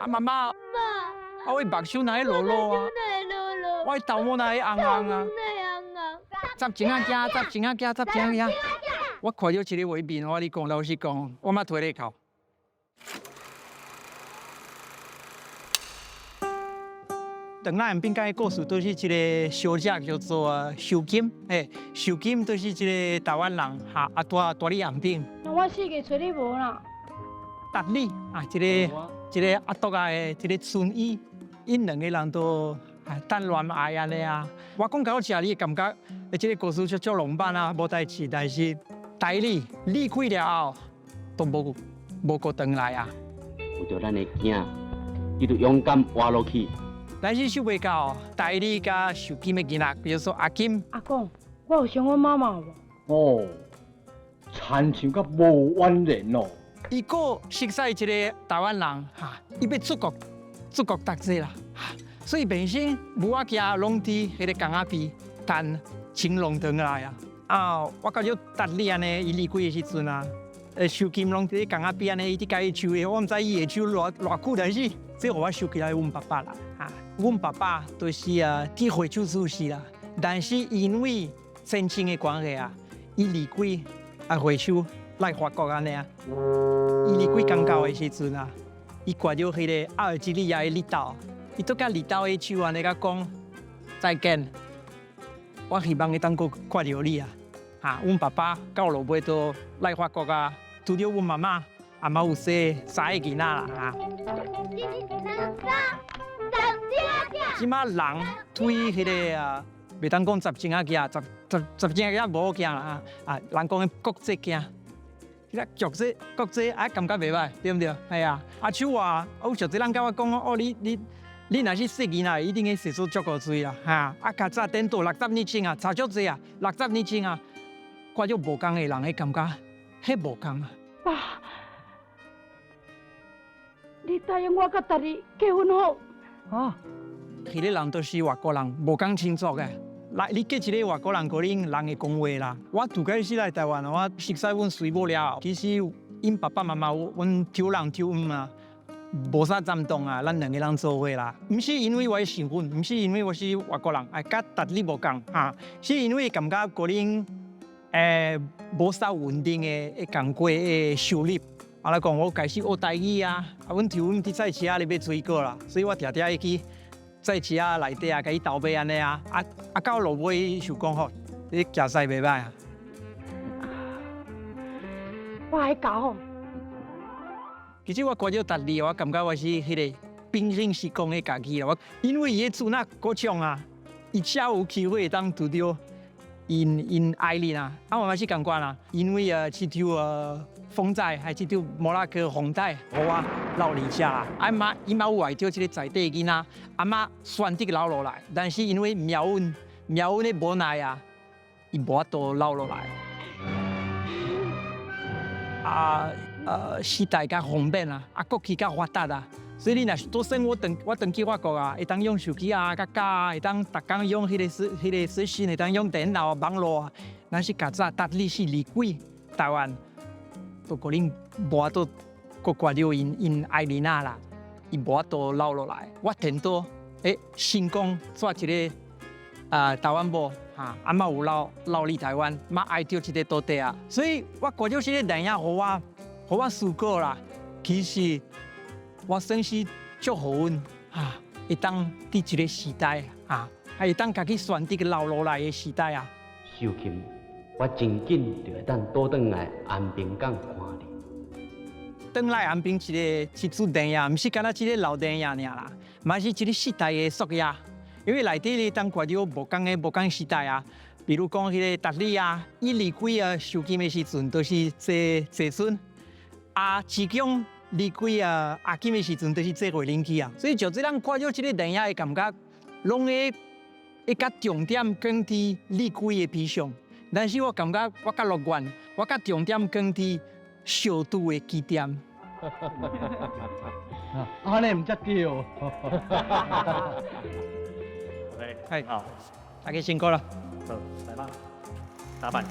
啊妈妈，啊我目睭哪会落落啊？我头毛哪会红红啊？十钱仔惊，十钱仔惊，十钱仔惊！我看到一个画面，我跟你讲，老实讲，我嘛推你口。长大人边界的故事都是一个小姐叫做秀金，秀金都是一个台湾人，大理岸边。那我四个找你无啦。达理啊，一个阿伯啊的一个孙姨，因两个人都谈恋爱安尼啊。我讲到这，你感觉这个故事就浪漫啊，无代志，但是代理离开了后，都无过回来啊。有着咱的囝，伊就勇敢活落去。但是想袂到，代理甲秀金的囡仔，比如说阿金。阿公，我有想我妈妈无？哦，亲像甲无完人哦。伊个熟悉一个台湾人伊要出国读册啦，所以本身母仔囝拢伫迄个港仔边等青龙回来啊。我感觉达理安尼，伊离开的时阵啊，秀金拢伫港仔边安尼，伊伫家己抽的，我毋知伊会抽偌久，但是这互我想起来阮爸爸啦，阮爸爸就是伫会手出世啦，但是因为战争的关系伊离开会手来法国安尼啊。伊离开港口的时阵伊挂着迄个阿尔及利亚的绿岛，伊都甲绿岛的手安尼甲讲再见。我希望会当阁看到你阮爸爸到落尾都来法国拄着阮妈妈，阿妈有生3个囡仔啦即马人推迄个袂当讲10斤仔囝，10斤仔囝无好囝啦人讲的国际囝。国际感觉袂歹，对不对？系啊，阿秋话，有小仔人甲我讲哦，你若是细囡仔，一定会洗出足够水啦，较早颠倒60年前差足济60年前看着无共的人，迄感觉，迄无共爸，你答应我甲达理结婚好？迄个人都是外国人，无讲清楚嘅。来，你叫一个外国人，可能人会讲话啦。我拄开始来台湾，我熟悉阮水母了。其实因爸爸妈妈，阮抽人抽无啥赞同咱两个人做伙啦。毋是因为我的身份，毋是因为我是外国人，甲达理无共是因为感觉可能无啥稳定的工作的收入。来讲，我开始学台语阮抽阮伫菜市仔里要水果啦，所以我常常会去。在市仔内底甲伊斗买安尼到落尾就讲好，你行势袂歹我爱教。其实我看到达理，我感觉我是迄个平行时空的家己啦。因为伊的主那歌唱伊才有机会当拄着因爱人我嘛是共款因为这条风仔还这条摩拉克红带，互我留离遮啦。伊嘛有爱着这个在地囡仔，阿妈选择留落来，但是因为命运的无奈伊无法度留落来。时代较方便国气较发达所以你若是做生活我登去法国会当用手机甲教会当逐工用迄个资讯，会当用电脑网络但是较早达理是离开台湾。都可能无法度搁挂着因爱人啦，伊无法度留落来。我听到成功做一个台湾某阿妈有留伫台湾，嘛爱着一个土地所以我看到这个电影，互我思考啦。其实我算是足好运会当伫一个时代会当家己选择留落来的时代秀琴。我真紧就会当倒转来安平港看你。转来安平一出电影，毋是干那一个老电影尔啦，嘛是一个时代的缩影。因为内底你当看到无共时代比如讲迄个达理伊离开秀金的时阵，都是坐孙志强离开阿金的时阵，都是坐回轮机所以就这人看到这个电影的感觉，拢会甲重点放伫离开的篇上。但是我感觉我较乐观，我较重点放伫小拄的起点。安尼唔则对。好，大家辛苦了。走，来吧，打板。